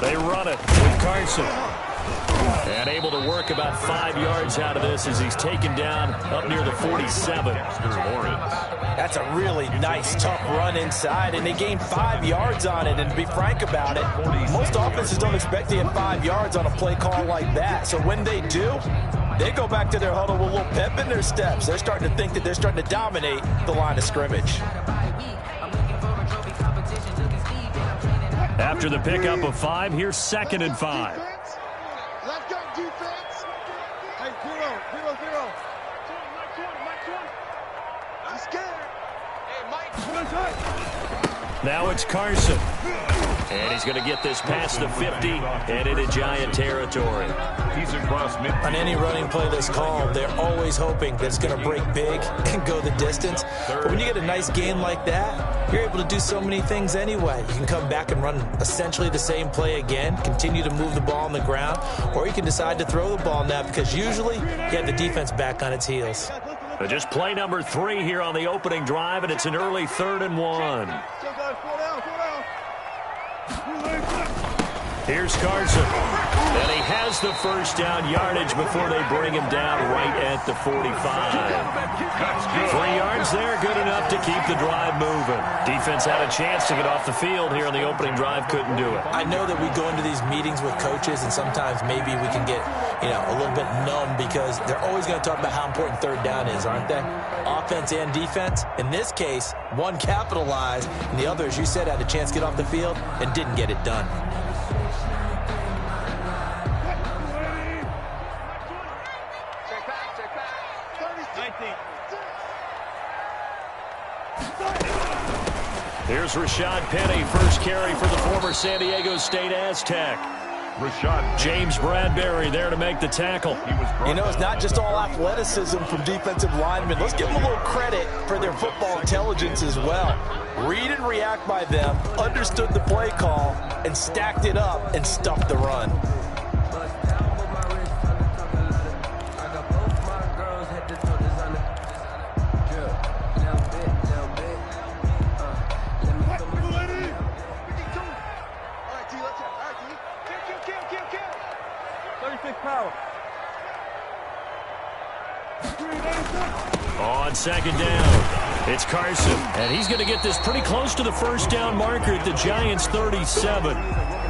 They run it with Carson. And able to work about 5 yards out of this as he's taken down up near the 47. That's a really nice, tough run inside, and they gained 5 yards on it. And to be frank about it, most offenses don't expect to get 5 yards on a play call like that. So when they do, they go back to their huddle with a little pep in their steps. They're starting to think that they're starting to dominate the line of scrimmage. After the pickup of 5, here's 2nd and 5. Let's go, defense. Hey, 0-0-0. I'm scared. Hey, Mike. Now it's Carson. And he's going to get this past the 50 and into Giant territory. He's across mid. On any running play that's called, they're always hoping that it's going to break big and go the distance. But when you get a nice gain like that, you're able to do so many things anyway. You can come back and run essentially the same play again, continue to move the ball on the ground, or you can decide to throw the ball now because usually you have the defense back on its heels. Just play number 3 here on the opening drive, and it's an early 3rd and 1. Here's Carson. And he has the first down yardage before they bring him down right at the 45. 3 yards there, good enough to keep the drive moving. Defense had a chance to get off the field here on the opening drive, couldn't do it. I know that we go into these meetings with coaches, and sometimes maybe we can get, a little bit numb because they're always going to talk about how important 3rd down is, aren't they? Offense and defense. In this case, one capitalized, and the other, as you said, had a chance to get off the field and didn't get it done. Here's Rashad Penny, first carry for the former San Diego State Aztec. James Bradbury there to make the tackle. It's not just all athleticism from defensive linemen. Let's give them a little credit for their football intelligence as well. Read and react by them, understood the play call, and stacked it up and stuffed the run. On 2nd down, it's Carson. And he's going to get this pretty close to the first down marker at the Giants' 37.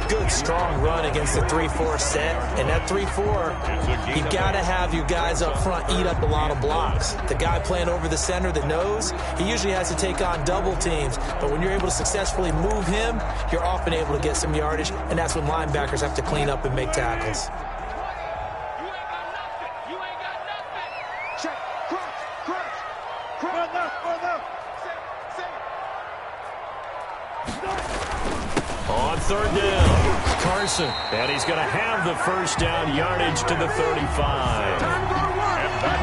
Good, strong run against the 3-4 set. And that 3-4, you got to have your guys up front eat up a lot of blocks. The guy playing over the center that knows, he usually has to take on double teams. But when you're able to successfully move him, you're often able to get some yardage. And that's when linebackers have to clean up and make tackles. On 3rd down, Carson. And he's going to have the first down yardage to the 35.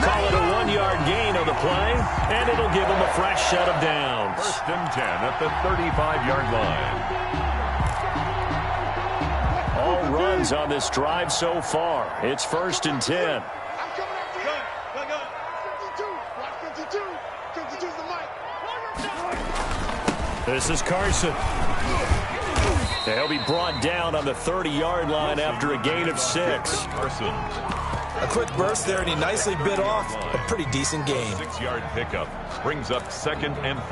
Call it a 1-yard gain on the play, and it'll give him a fresh set of downs. 1st and 10 at the 35-yard line. All runs on this drive so far. It's 1st and 10. This is Carson. He'll be brought down on the 30-yard line after a gain of 6. Carson. A quick burst there, and he nicely bit off a pretty decent gain. 6-yard pickup brings up 2nd and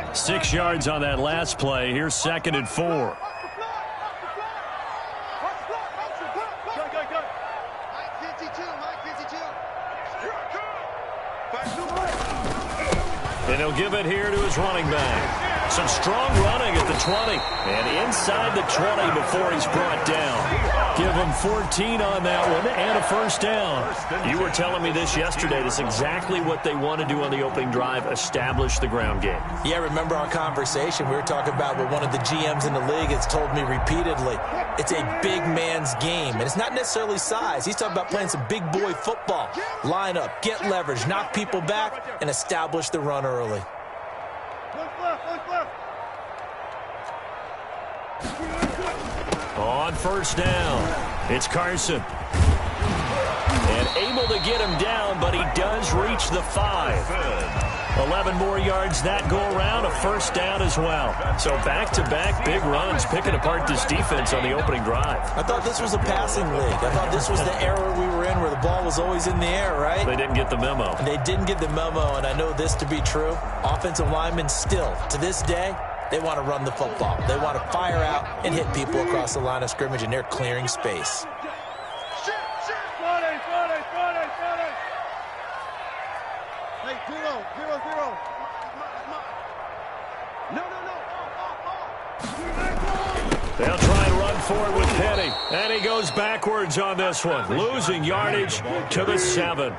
4. 6 yards on that last play. Here's 2nd and 4. And he'll give it here to his running back. Some strong running at the 20. And inside the 20 before he's brought down. Give him 14 on that one and a first down. You were telling me this yesterday. This is exactly what they want to do on the opening drive, establish the ground game. Yeah, remember our conversation? We were talking about what one of the GMs in the league has told me repeatedly. It's a big man's game, and it's not necessarily size. He's talking about playing some big boy football. Line up, get leverage, knock people back, and establish the run early. On 1st down, it's Carson. And able to get him down, but he does reach the 5. 11 more yards that go around, a first down as well. So back-to-back big runs picking apart this defense on the opening drive. I thought this was a passing league. I thought this was the era we were in where the ball was always in the air, right? They didn't get the memo. And they didn't get the memo, and I know this to be true. Offensive linemen still, to this day, they want to run the football. They want to fire out and hit people across the line of scrimmage, and they're clearing space. Hey, 0-0. No. They'll try and run forward with Petty. And he goes backwards on this one, losing yardage to the 7.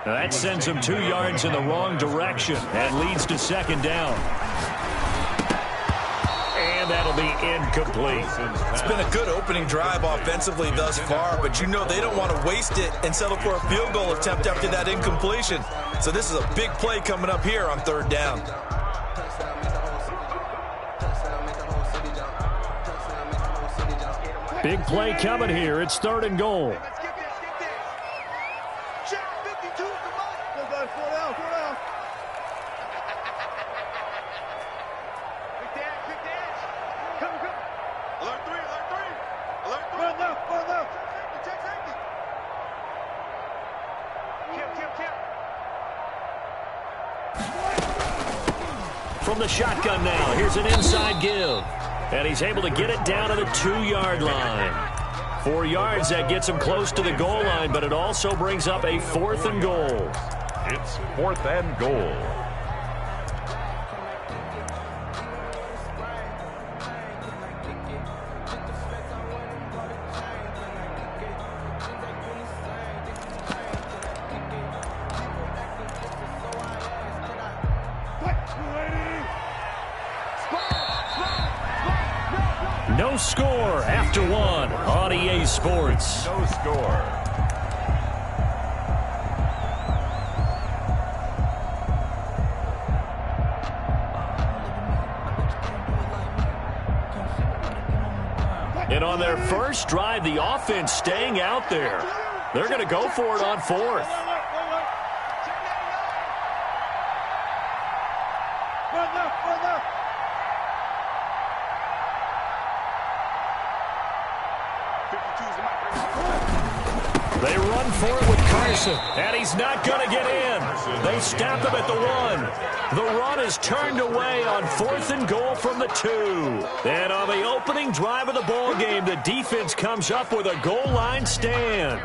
That sends him 2 yards in the wrong direction and leads to second down. And that'll be incomplete. It's been a good opening drive offensively thus far, but you know they don't want to waste it and settle for a field goal attempt after that incompletion. So this is a big play coming up here on third down. Big play coming here. It's 3rd and goal. Let's get this. Check 52 is the money. Slow down. Quick dash. Come. Alert 3. Run left. Check safety. Kill. From the shotgun now, here's an inside give. And he's able to get it down to the 2-yard line. 4 yards, that gets him close to the goal line, but it also brings up a 4th and goal. It's 4th and goal. No score after 1 on EA Sports. No score. And on their first drive, the offense staying out there. They're going to go for it on 4th. Run left. They run for it with Carson, and he's not going to get in. They stop him at the 1. The run is turned away on 4th and goal from the 2. And on the opening drive of the ball game, the defense comes up with a goal line stand.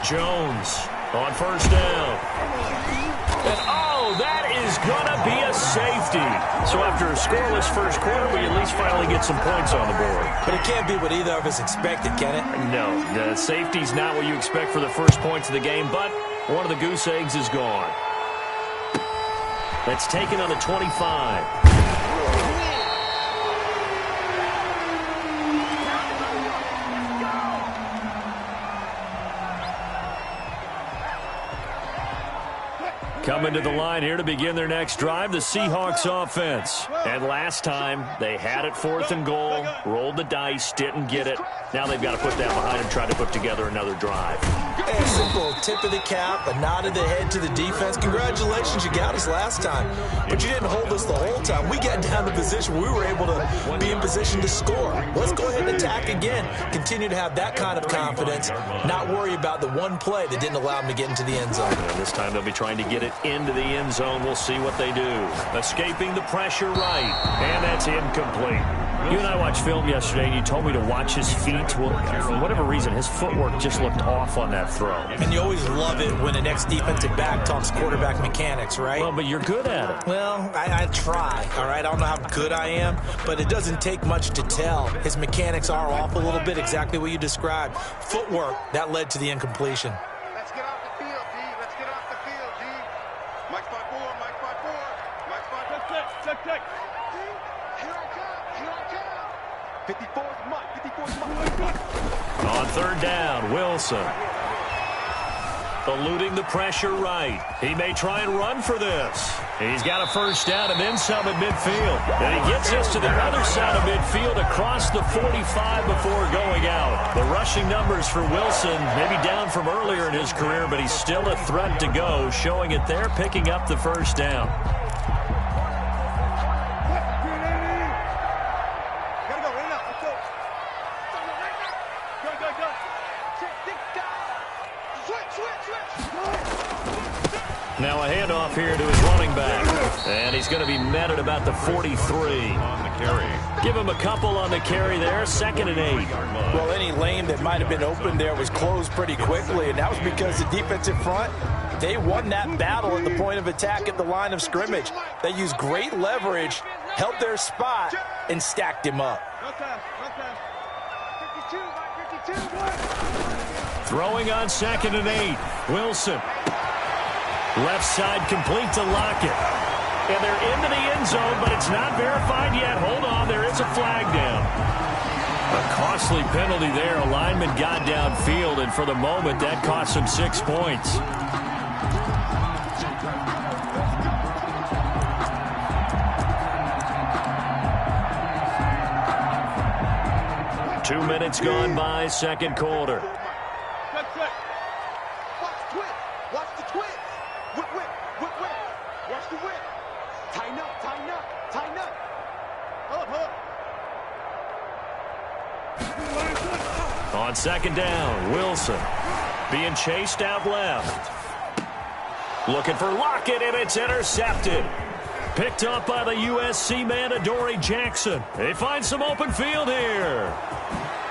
Jones on first down. And that is going to be a safety. So after a scoreless first quarter, we at least finally get some points on the board. But it can't be what either of us expected, can it? No, the safety's not what you expect for the first points of the game, but one of the goose eggs is gone. That's taken on the 25. Coming to the line here to begin their next drive, the Seahawks offense. And last time, they had it 4th and goal, rolled the dice, didn't get it. Now they've got to put that behind them, try to put together another drive. A simple tip of the cap, a nod of the head to the defense. Congratulations, you got us last time. But you didn't hold us the whole time. We got down to position where we were able to be in position to score. Let's go ahead and attack again. Continue to have that kind of confidence. Not worry about the one play that didn't allow them to get into the end zone. And this time they'll be trying to get it into the end zone. We'll see what they do. Escaping the pressure right. And that's incomplete. You and I watched film yesterday, and you told me to watch his feet. Well, for whatever reason, his footwork just looked off on that throw. And you always love it when the next defensive back talks quarterback mechanics, right? Well, but you're good at it. Well, I try, all right? I don't know how good I am, but it doesn't take much to tell. His mechanics are off a little bit, exactly what you described. Footwork, that led to the incompletion. Mike's 5-4, Mike's 5-4, Mike's 5-4. Check. Here I come. 54's Mike, 54's Mike. On third down, Wilson. Eluding the pressure right. He may try and run for this. He's got a first down and then some at midfield. And he gets us to the other side of midfield across the 45 before going out. The rushing numbers for Wilson, maybe down from earlier in his career, but he's still a threat to go, showing it there, picking up the first down. Now a handoff here to his running back. And he's going to be met at about the 43. On the carry. Give him a couple on the carry there. 2nd and 8. Well, any lane that might have been open there was closed pretty quickly, and that was because the defensive front, they won that battle at the point of attack at the line of scrimmage. They used great leverage, held their spot, and stacked him up. Throwing on 2nd and 8. Wilson. Left side complete to Lockett. And they're into the end zone, but it's not verified yet. Hold on, there is a flag down. A costly penalty there. A lineman got downfield, and for the moment, that cost him 6 points. Two minutes gone by, second quarter. On second down, Wilson being chased out left. Looking for Lockett, and it's intercepted. Picked up by the USC man, Adoree Jackson. They find some open field here.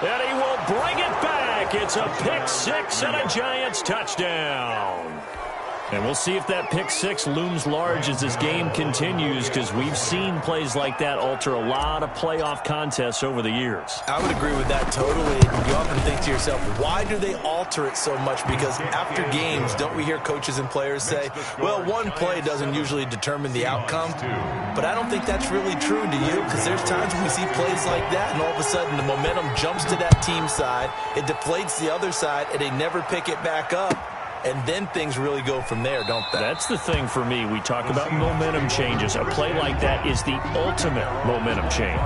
And he will bring it back. It's a pick six and a Giants touchdown. And we'll see if that pick six looms large as this game continues, because we've seen plays like that alter a lot of playoff contests over the years. I would agree with that totally. You often think to yourself, why do they alter it so much? Because after games, don't we hear coaches and players say, well, one play doesn't usually determine the outcome? But I don't think that's really true, do you? Because there's times when we see plays like that, and all of a sudden the momentum jumps to that team side, it deflates the other side, and they never pick it back up. And then things really go from there, don't they? That's the thing for me. We talk about momentum changes. A play like that is the ultimate momentum change.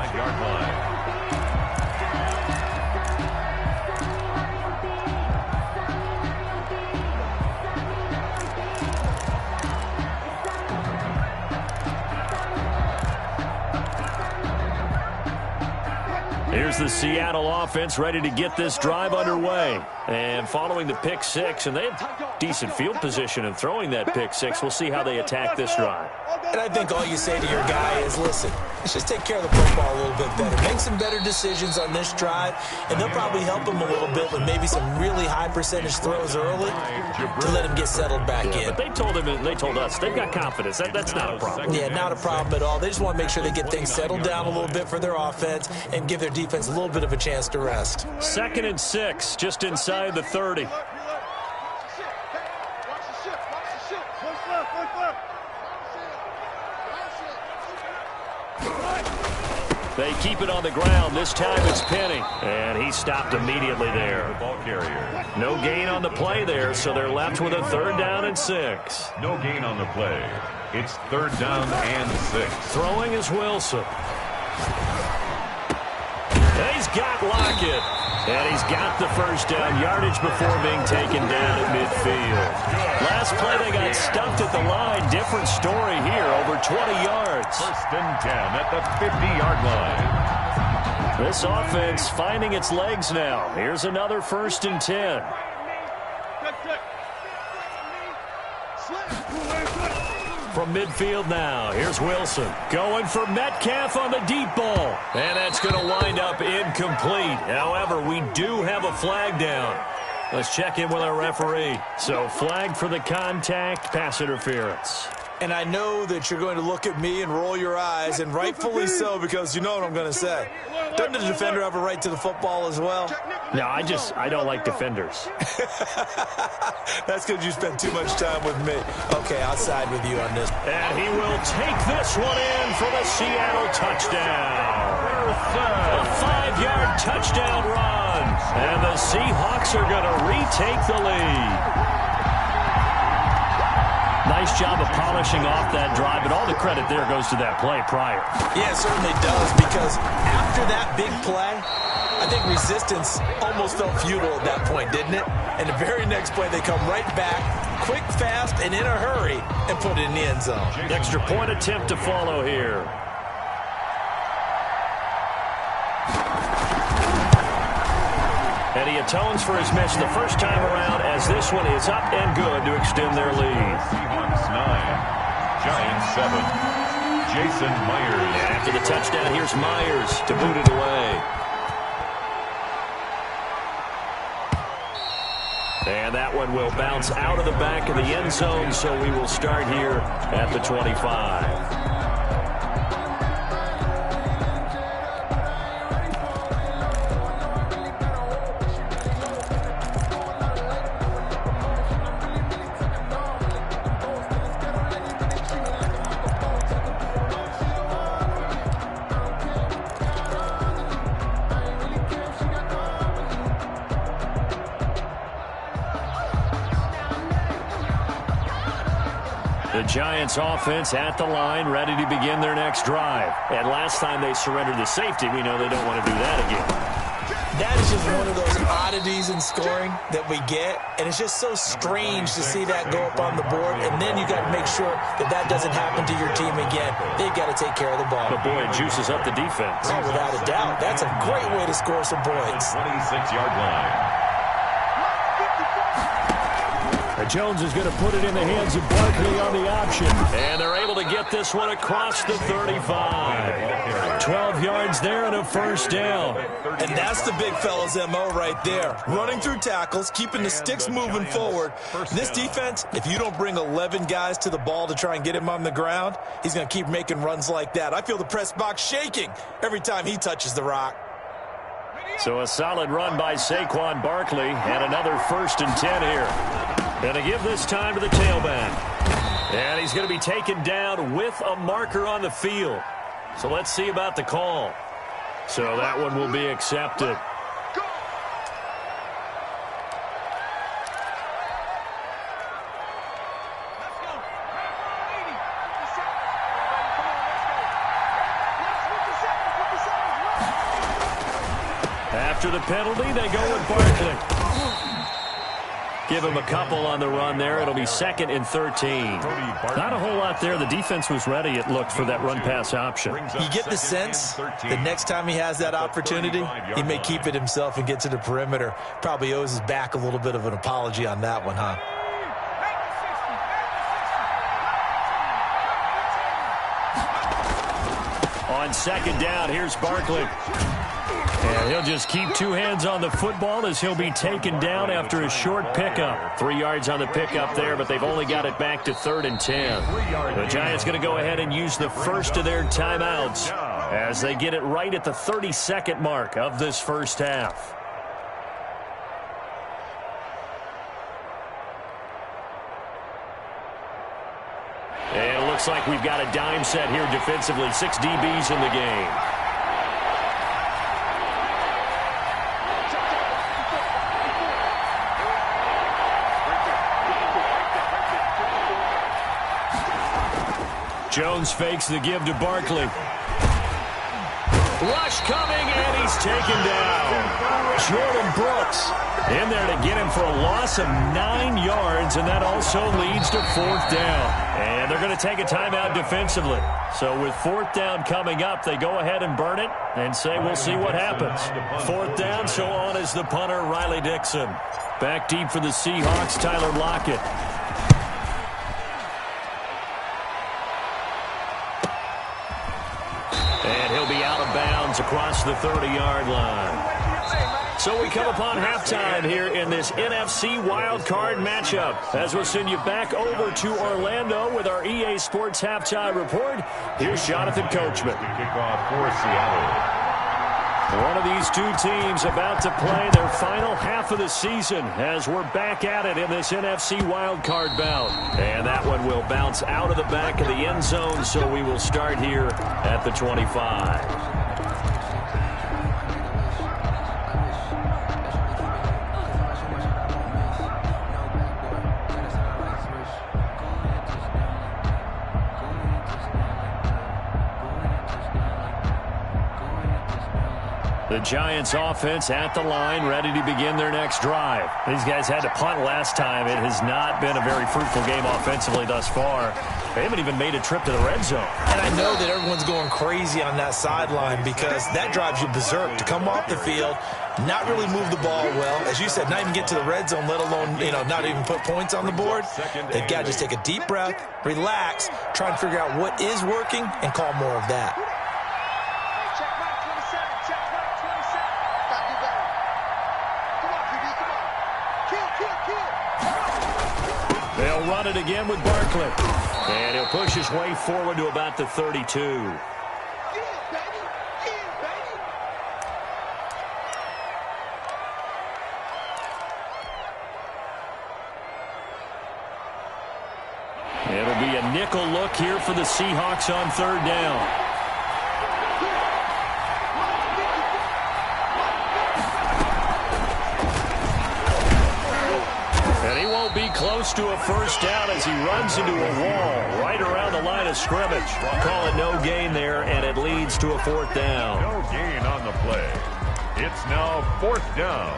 Here's the Seattle offense ready to get this drive underway. And following the pick six, and they have decent field position in throwing that pick six. We'll see how they attack this drive. And I think all you say to your guy is, listen, let's just take care of the football a little bit better. Make some better decisions on this drive, and they'll probably help him a little bit with maybe some really high percentage throws early to let him get settled back in. But they told him, and they told us, they've got confidence. That's not a problem. Yeah, not a problem at all. They just want to make sure they get things settled down a little bit for their offense and give their defense a little bit of a chance to rest. 2nd and 6, just inside the 30. They keep it on the ground. This time it's Penny. And he stopped immediately there. The ball carrier. No gain on the play there, so they're left with a 3rd down and 6. No gain on the play. It's 3rd down and 6. Throwing is Wilson. And he's got Lockett. And he's got the first down, yardage before being taken down at midfield. Last play they got stumped at the line. Different story here, over 20 yards. 1st and 10 at the 50-yard line. This offense finding its legs now. Here's another 1st and 10. From midfield now, here's Wilson. Going for Metcalf on the deep ball. And that's going to wind up incomplete. However, we do have a flag down. Let's check in with our referee. So, flag for the contact, pass interference. And I know that you're going to look at me and roll your eyes, and rightfully so, because you know what I'm going to say. Doesn't the defender have a right to the football as well? No, I don't like defenders. That's because you spend too much time with me. Okay, I'll side with you on this. And he will take this one in for the Seattle touchdown. A 5-yard touchdown run. And the Seahawks are going to retake the lead. Nice job of polishing off that drive, but all the credit there goes to that play prior. Yeah, it certainly does, because after that big play, I think resistance almost felt futile at that point, didn't it? And the very next play, they come right back, quick, fast, and in a hurry, and put it in the end zone. Extra point attempt to follow here. And he atones for his miss the first time around, as this one is up and good to extend their lead. Seahawks 9, Giants 7. Jason Myers. After the touchdown, here's Myers to boot it away. And that one will bounce out of the back of the end zone, so we will start here at the 25. The Giants offense at the line, ready to begin their next drive. And last time they surrendered the safety, we know they don't want to do that again. That is just one of those oddities in scoring that we get, and it's just so strange to see that go up on the board, and then you got to make sure that that doesn't happen to your team again. They've got to take care of the ball. But boy, it juices up the defense. Oh, without a doubt. That's a great way to score some points. 26-yard line. Jones is going to put it in the hands of Barkley on the option. And they're able to get this one across the 35. 12 yards there and a first down. And that's the big fella's MO right there. Running through tackles, keeping the sticks moving forward. This defense, if you don't bring 11 guys to the ball to try and get him on the ground, he's going to keep making runs like that. I feel the press box shaking every time he touches the rock. So a solid run by Saquon Barkley and another 1st and 10 here. And to give this time to the tailback. And he's going to be taken down with a marker on the field. So let's see about the call. So that one will be accepted. After the penalty, they go with Barkley. Give him a couple on the run there. It'll be 2nd and 13. Not a whole lot there. The defense was ready, it looked, for that run-pass option. You get the sense that next time he has that opportunity, he may keep it himself and get to the perimeter. Probably owes his back a little bit of an apology on that one, huh? On 2nd down, here's Barkley. And he'll just keep 2 hands on the football as he'll be taken down after a short pickup. 3 yards on the pickup there, but they've only got it back to 3rd and 10. The Giants going to go ahead and use the first of their timeouts as they get it right at the 32nd mark of this first half. And it looks like we've got a dime set here defensively. 6 DBs in the game. Jones fakes the give to Barkley. Rush coming, and he's taken down. Jordan Brooks in there to get him for a loss of 9 yards, and that also leads to 4th down. And they're going to take a timeout defensively. So with 4th down coming up, they go ahead and burn it and say we'll see what happens. 4th down, so on is the punter, Riley Dixon. Back deep for the Seahawks, Tyler Lockett. And he'll be out of bounds across the 30-yard line. So we come upon halftime here in this NFC wildcard matchup. As we'll send you back over to Orlando with our EA Sports halftime report, here's Jonathan Coachman. Kickoff for Seattle. One of these two teams about to play their final half of the season as we're back at it in this NFC wildcard bout. And that one will bounce out of the back of the end zone, so we will start here at the 25. The Giants offense at the line, ready to begin their next drive. These guys had to punt last time. It has not been a very fruitful game offensively thus far. They haven't even made a trip to the red zone. And I know that everyone's going crazy on that sideline because that drives you berserk to come off the field, not really move the ball well. As you said, not even get to the red zone, let alone, not even put points on the board. They've got to just take a deep breath, relax, try and figure out what is working, and call more of that. They'll run it again with Barkley. And he'll push his way forward to about the 32. It'll be a nickel look here for the Seahawks on third down. Be close to a first down as he runs into a wall right around the line of scrimmage. Call it no gain there, and it leads to a fourth down. No gain on the play. It's now fourth down.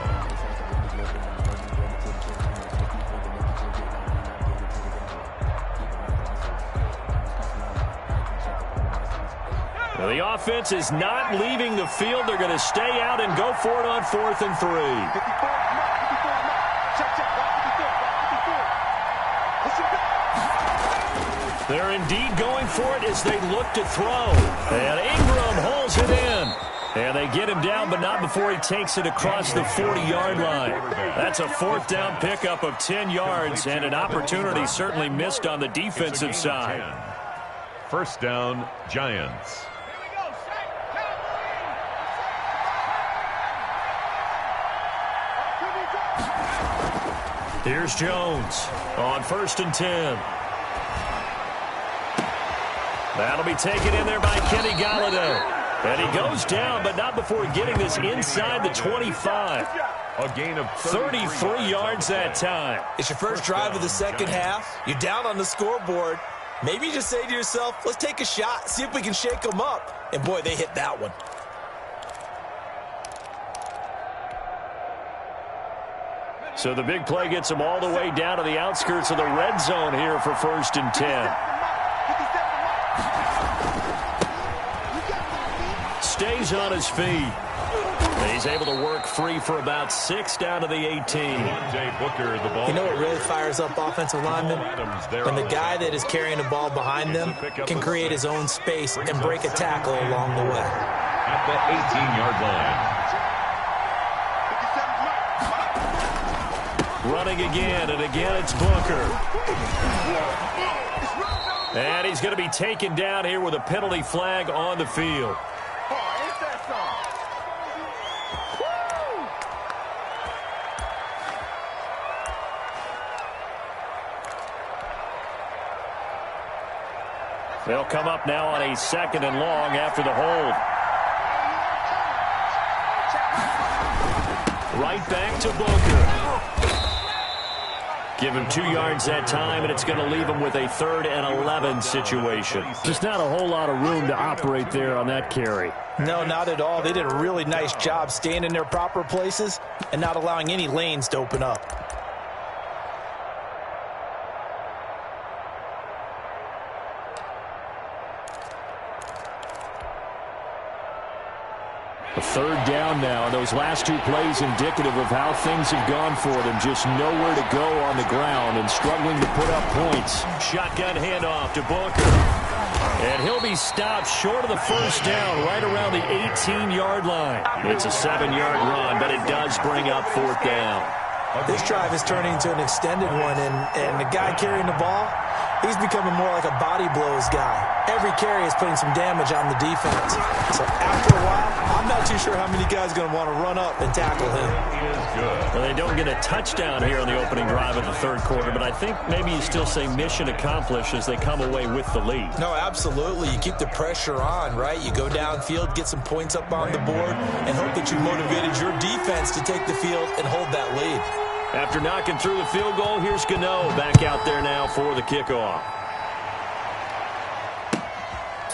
Well, the offense is not leaving the field. They're going to stay out and go for it on 4th and 3. They're indeed going for it as they look to throw. And Ingram holds it in. And they get him down, but not before he takes it across the 40-yard line. That's a fourth down pickup of 10 yards and an opportunity certainly missed on the defensive side. First down, Giants. Here's Jones on 1st and 10. That'll be taken in there by Kenny Golladay. And he goes down, but not before getting this inside the 25. A gain of 33 yards that time. It's your first drive of the second half. You're down on the scoreboard. Maybe you just say to yourself, let's take a shot, see if we can shake them up. And, boy, they hit that one. So the big play gets them all the way down to the outskirts of the red zone here for 1st and 10. Stays on his feet. He's able to work free for about 6 down to the 18. Booker, the ball. You know what really fires up offensive linemen? When the guy that is carrying the ball behind them can create his own space and break a tackle along the way. At the 18-yard line. Running again, and again it's Booker. And he's going to be taken down here with a penalty flag on the field. They'll come up now on a 2nd and long after the hold. Right back to Booker. Give him 2 yards that time, and it's going to leave him with a 3rd and 11 situation. Just not a whole lot of room to operate there on that carry. No, not at all. They did a really nice job staying in their proper places and not allowing any lanes to open up. A 3rd down now. Those last 2 plays indicative of how things have gone for them. Just nowhere to go on the ground and struggling to put up points. Shotgun handoff to Booker. And he'll be stopped short of the first down right around the 18-yard line. It's a 7-yard run, but it does bring up fourth down. This drive is turning into an extended one, and the guy carrying the ball, he's becoming more like a body blows guy. Every carry is putting some damage on the defense. So after a while, I'm not too sure how many guys are going to want to run up and tackle him. Well, they don't get a touchdown here on the opening drive of the third quarter, but I think maybe you still say mission accomplished as they come away with the lead. No, absolutely. You keep the pressure on, right? You go downfield, get some points up on the board, and hope that you motivated your defense to take the field and hold that lead. After knocking through the field goal, here's Gano back out there now for the kickoff.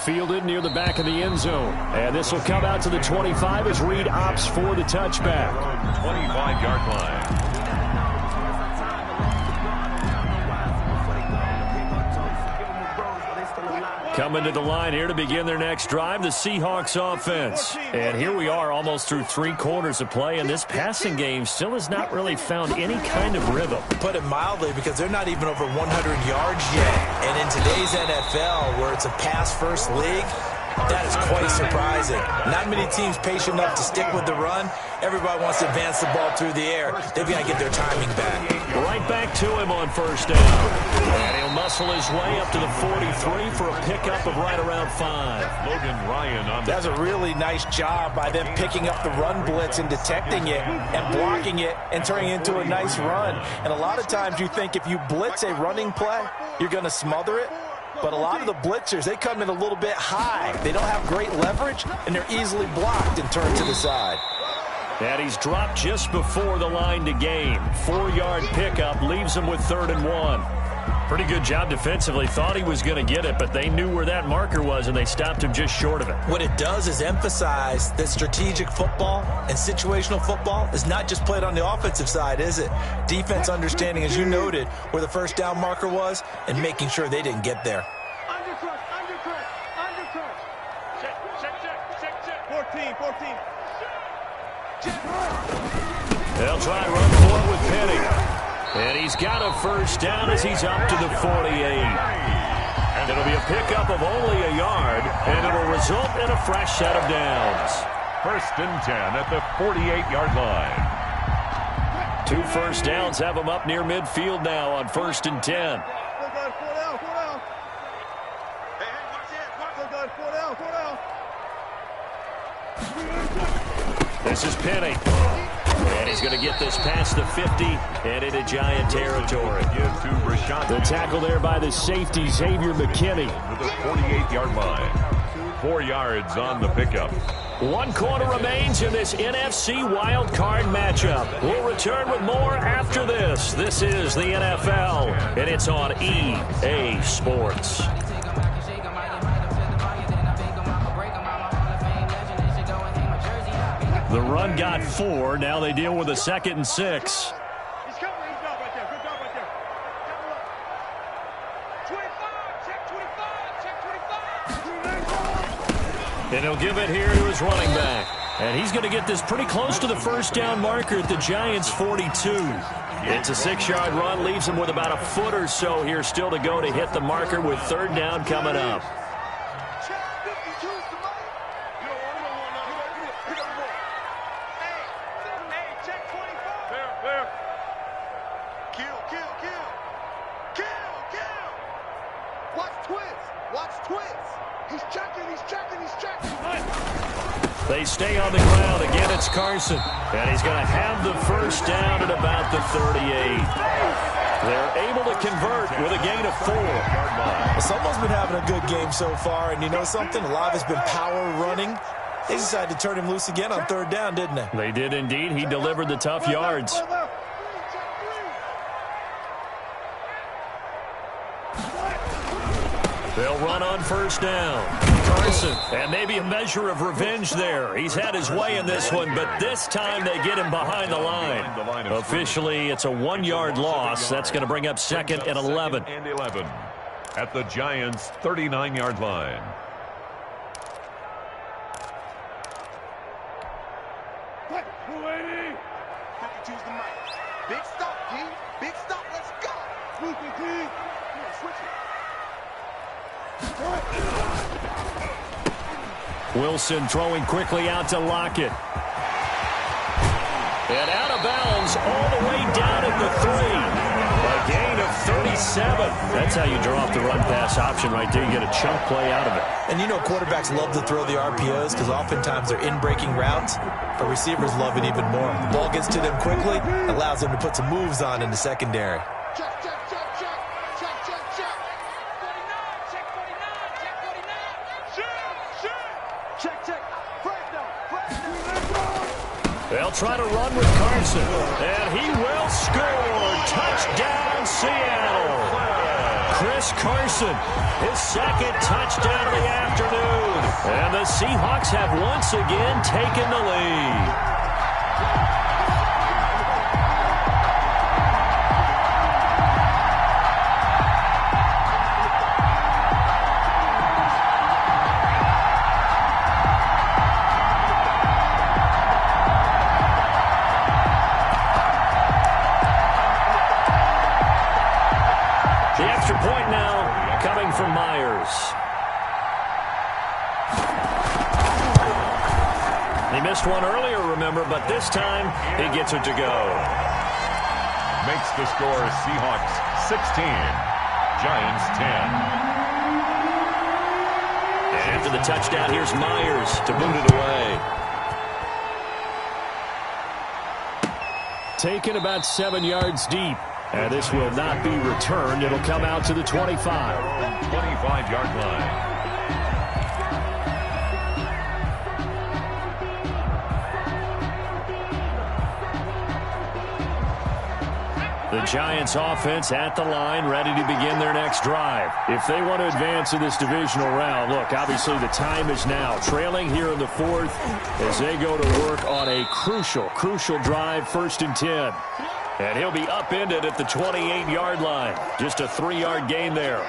Fielded near the back of the end zone. And this will come out to the 25 as Reed opts for the touchback. 25-yard line. Coming to the line here to begin their next drive, the Seahawks offense. And here we are almost through 3 quarters of play, and this passing game still has not really found any kind of rhythm. Put it mildly, because they're not even over 100 yards yet. And in today's NFL, where it's a pass-first league, that is quite surprising. Not many teams patient enough to stick with the run. Everybody wants to advance the ball through the air. They've got to get their timing back. Right back to him on first down. And he'll muscle his way up to the 43 for a pickup of right around 5. Logan Ryan on the... That's a really nice job by them picking up the run blitz and detecting it and blocking it and turning it into a nice run. And a lot of times you think if you blitz a running play, you're going to smother it. But a lot of the blitzers, they come in a little bit high. They don't have great leverage, and they're easily blocked and turned to the side. And he's dropped just before the line to gain. 4-yard pickup leaves him with 3rd and 1. Pretty good job defensively. Thought he was going to get it, but they knew where that marker was, and they stopped him just short of it. What it does is emphasize that strategic football and situational football is not just played on the offensive side, is it? Defense understanding, as you noted, where the first down marker was and making sure they didn't get there. Undercut. 14. They'll try and run for it with Penny. And he's got a first down as he's up to the 48. And it'll be a pickup of only a yard, and it'll result in a fresh set of downs. 1st and 10 at the 48-yard line. 2 first downs have him up near midfield now on 1st and 10. This is Penny. And he's going to get this past the 50 and into Giant territory. The tackle there by the safety, Xavier McKinney. To the 48-yard line. 4 yards on the pickup. 1 quarter remains in this NFC Wild Card matchup. We'll return with more after this. This is the NFL, and it's on EA Sports. The run got 4. Now they deal with a 2nd and 6. He's covering. Good job right there. Check 25. And he'll give it here to his running back. And he's going to get this pretty close to the first down marker at the Giants' 42. It's a 6-yard run. Leaves him with about a foot or so here still to go to hit the marker with 3rd down coming up. They stay on the ground. Again, it's Carson. And he's going to have the first down at about the 38. They're able to convert with a gain of 4. Someone's been having a good game so far, and you know something? A lot of it's been power running. They decided to turn him loose again on 3rd down, didn't they? They did indeed. He delivered the tough yards. They'll run on first down. Carson, and maybe a measure of revenge there. He's had his way in this one, but this time they get him behind the line. Officially, it's a 1-yard loss. That's going to bring up 2nd and 11. And 11 at the Giants' 39-yard line. Big stop, G. Big stop. Let's go. Switch it. Wilson throwing quickly out to Lockett. And out of bounds all the way down at the 3. A gain of 37. That's how you draw off the run-pass option right there. You get a chunk play out of it. And you know quarterbacks love to throw the RPOs because oftentimes they're in-breaking routes, but receivers love it even more. The ball gets to them quickly, allows them to put some moves on in the secondary. Check, check, check, check. Check, check, check. 49, check 49, check 49. Shoot, shoot. Check, check. Break down, break down. They'll try to run with Carson, and he will score. Touchdown, Seattle. Chris Carson, his second touchdown of the afternoon. And the Seahawks have once again taken the lead. The extra point now coming from Myers. He missed one earlier, remember, but this time he gets it to go. Makes the score Seahawks 16, Giants 10. And after the touchdown, here's Myers to boot it away. Taken about 7 yards deep. And this will not be returned. It'll come out to the 25. 25-yard line. The Giants offense at the line, ready to begin their next drive. If they want to advance in this divisional round, look, obviously the time is now. Trailing here in the 4th as they go to work on a crucial drive, 1st and 10. And he'll be upended at the 28-yard line. Just a 3-yard gain there.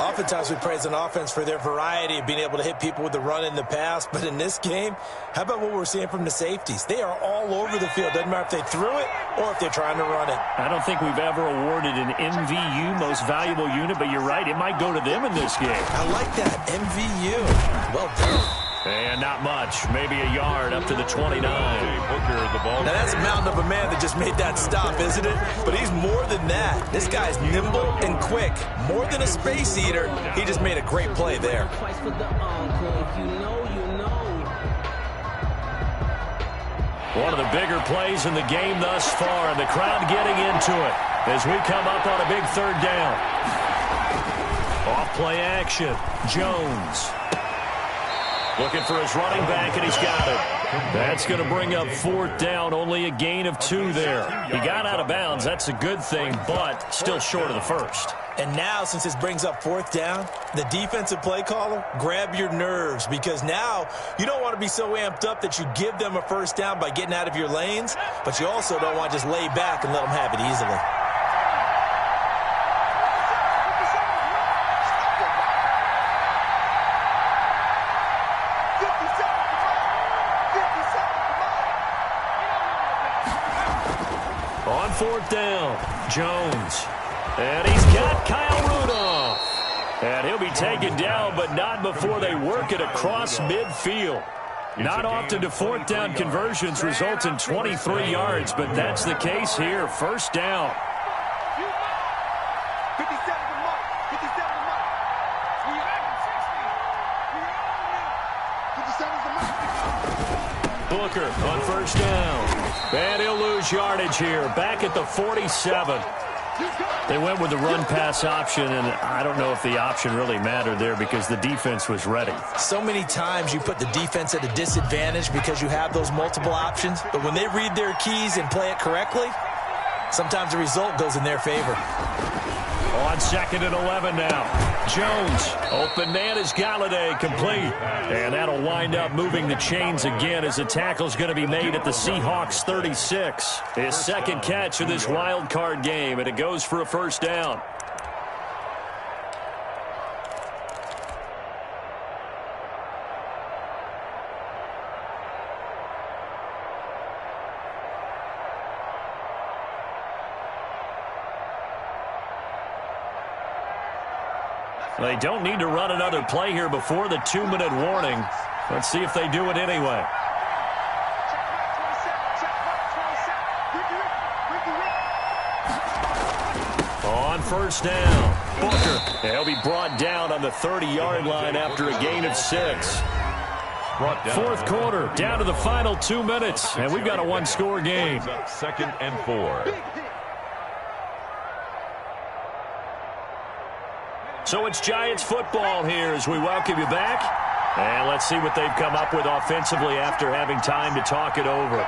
Oftentimes we praise an offense for their variety of being able to hit people with the run in the pass. But in this game, how about what we're seeing from the safeties? They are all over the field. Doesn't matter if they threw it or if they're trying to run it. I don't think we've ever awarded an MVU, most valuable unit, but you're right. It might go to them in this game. I like that. MVU. Well done. And not much. Maybe a yard up to the 29. Booker, the ball. Now that's a mountain of a man that just made that stop, isn't it? But he's more than that. This guy's nimble and quick. More than a space eater. He just made a great play there. One of the bigger plays in the game thus far, and the crowd getting into it as we come up on a big 3rd down. Off play action. Jones. Looking for his running back, and he's got it. That's going to bring up 4th down, only a gain of 2 there. He got out of bounds. That's a good thing, but still short of the 1st. And now, since this brings up 4th down, the defensive play caller, grab your nerves, because now you don't want to be so amped up that you give them a 1st down by getting out of your lanes, but you also don't want to just lay back and let them have it easily. On 4th down, Jones. And he's got Kyle Rudolph. And he'll be taken down, but not before they work it across midfield. Not often do 4th down conversions result in 23 yards, but that's the case here. 1st down. 57 to Mike. 57 to Mike. 57 to Mike. Booker on 1st down. And he'll lose yardage here. Back at the 47. They went with the run-pass option, and I don't know if the option really mattered there because the defense was ready. So many times you put the defense at a disadvantage because you have those multiple options, but when they read their keys and play it correctly, sometimes the result goes in their favor. On 2nd and 11 now. Jones, open man is Galladay, complete. And that'll wind up moving the chains again as the tackle's going to be made at the Seahawks 36. His 2nd catch of this wild card game, and it goes for a 1st down. They don't need to run another play here before the 2-minute warning. Let's see if they do it anyway. On first down, Booker. And he'll be brought down on the 30-yard line after a gain of 6. Fourth quarter, down to the final 2 minutes, and we've got a one-score game. 2nd and 4. So it's Giants football here as we welcome you back. And let's see what they've come up with offensively after having time to talk it over.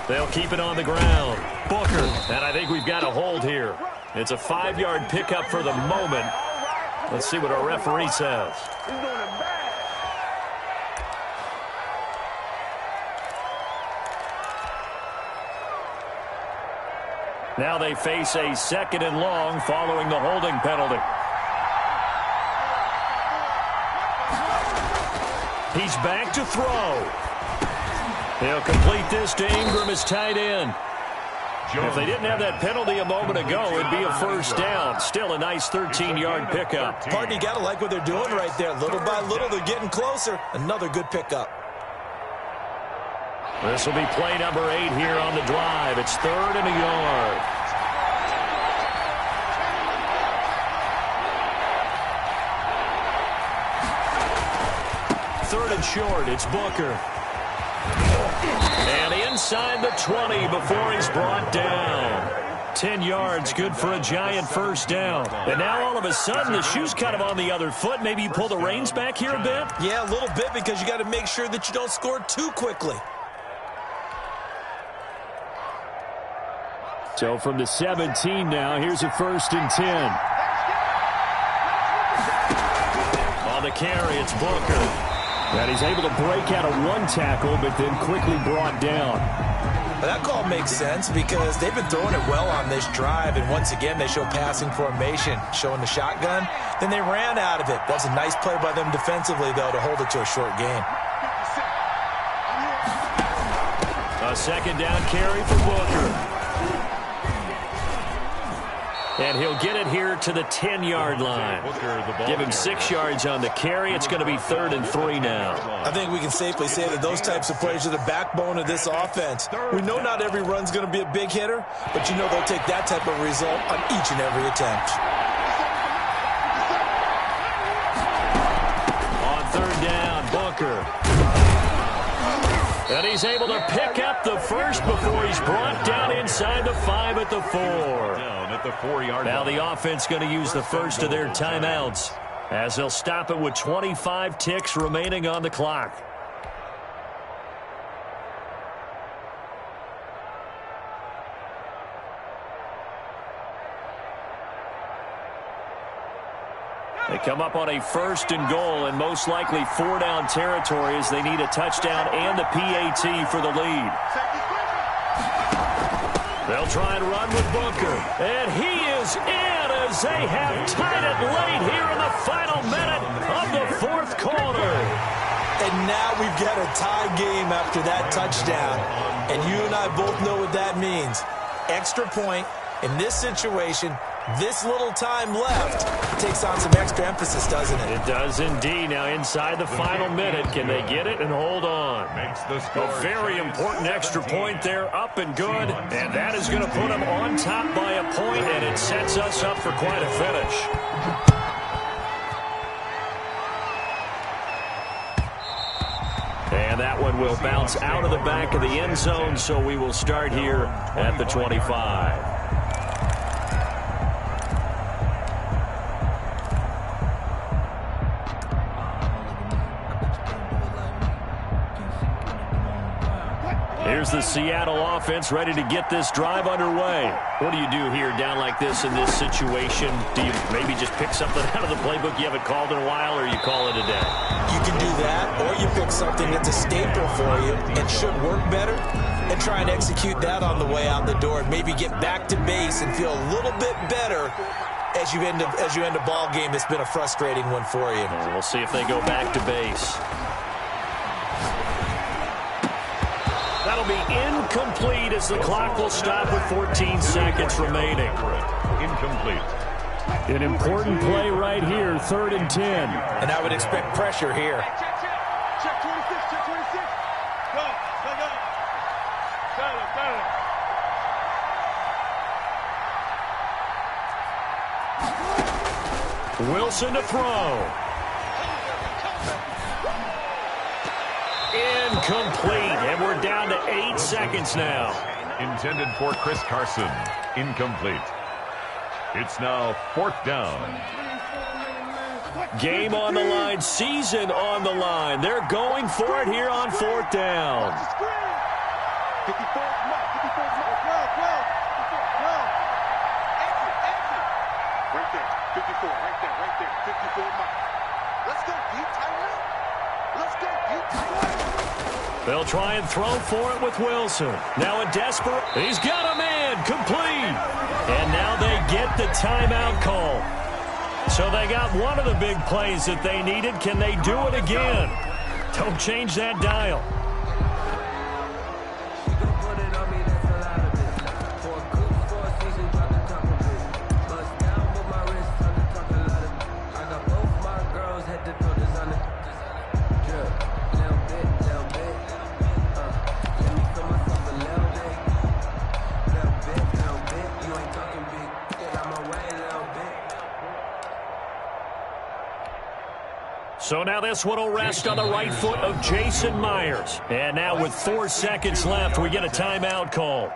They'll keep it on the ground. Booker, and I think we've got a hold here. It's a 5-yard pickup for the moment. Let's see what our referee says. Now they face a 2nd and long following the holding penalty. He's back to throw. He'll complete this to Ingram as tight end. If they didn't have that penalty a moment ago, it'd be a first down. Still a nice 13-yard pickup. Pardon, you got to like what they're doing right there. Little by little, they're getting closer. Another good pickup. This will be play number 8 here on the drive. It's 3rd and a yard. Third and short, it's Booker. And inside the 20 before he's brought down. 10 yards, good for a Giant first down. And now all of a sudden the shoe's kind of on the other foot. Maybe you pull the reins back here a bit? Yeah, a little bit because you got to make sure that you don't score too quickly. So from the 17 now, here's a 1st and 10. On the carry, it's Booker. And he's able to break out of one tackle, but then quickly brought down. That call makes sense because they've been throwing it well on this drive, and once again they show passing formation, showing the shotgun. Then they ran out of it. That's a nice play by them defensively, though, to hold it to a short gain. A 2nd down carry for Booker. And he'll get it here to the 10-yard line. Give him 6 yards on the carry. It's going to be 3rd and 3 now. I think we can safely say that those types of plays are the backbone of this offense. We know not every run's going to be a big hitter, but you know they'll take that type of result on each and every attempt. On 3rd down, Booker. And he's able to pick up the first before he's brought down inside the 5 at the 4. Now the offense going to use the first of their timeouts as they'll stop it with 25 ticks remaining on the clock. They come up on a 1st and goal and most likely 4-down territory as they need a touchdown and the PAT for the lead. They'll try and run with Booker. And he is in as they have tied it late here in the final minute of the 4th quarter. And now we've got a tie game after that touchdown. And you and I both know what that means. Extra point in this situation. This little time left takes on some extra emphasis, doesn't it? It does indeed. Now inside the final minute, can they get it and hold on? A very important extra point there, up and good. And that is going to put them on top by a point, and it sets us up for quite a finish. And that one will bounce out of the back of the end zone, so we will start here at the 25. Here's the Seattle offense ready to get this drive underway. What do you do here down like this in this situation? Do you maybe just pick something out of the playbook you haven't called in a while, or you call it a day? You can do that, or you pick something that's a staple for you and should work better and try and execute that on the way out the door and maybe get back to base and feel a little bit better as you end a ball game, it's been a frustrating one for you. And we'll see if they go back to base. That'll be incomplete as the clock will stop with 14 seconds remaining. Incomplete. An important play right here, 3rd and 10. And I would expect pressure here. Check 26, check 26. Go, go. Wilson to throw. Incomplete, and we're down to 8 seconds now. Intended for Chris Carson. Incomplete. It's now 4th down. Game on the line, season on the line. They're going for it here on 4th down. 54, well. Exit. Right there, 54, right there. 54, Let's go, deep timeout. They'll try and throw for it with Wilson. Now a desperate. He's got a man, complete. And now they get the timeout call. So they got one of the big plays that they needed. Can they do it again? Don't change that dial. So now this one will rest on the right foot of Jason Myers. And now with 4 seconds left, we get a timeout call.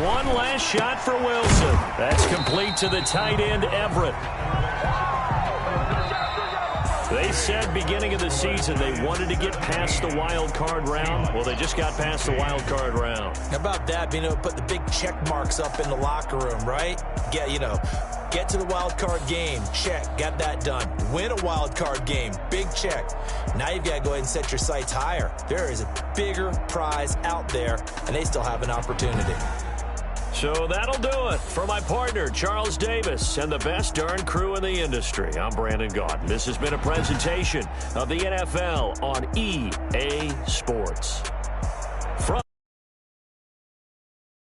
One last shot for Wilson. That's complete to the tight end, Everett. They said beginning of the season they wanted to get past the wild card round. Well, they just got past the wild card round. How about that, being able to put the big check marks up in the locker room, right? Get to the wild card game. Check. Got that done. Win a wild card game. Big check. Now you've got to go ahead and set your sights higher. There is a bigger prize out there, and they still have an opportunity. So that'll do it. For my partner, Charles Davis, and the best darn crew in the industry, I'm Brandon Gaudin. This has been a presentation of the NFL on EA Sports.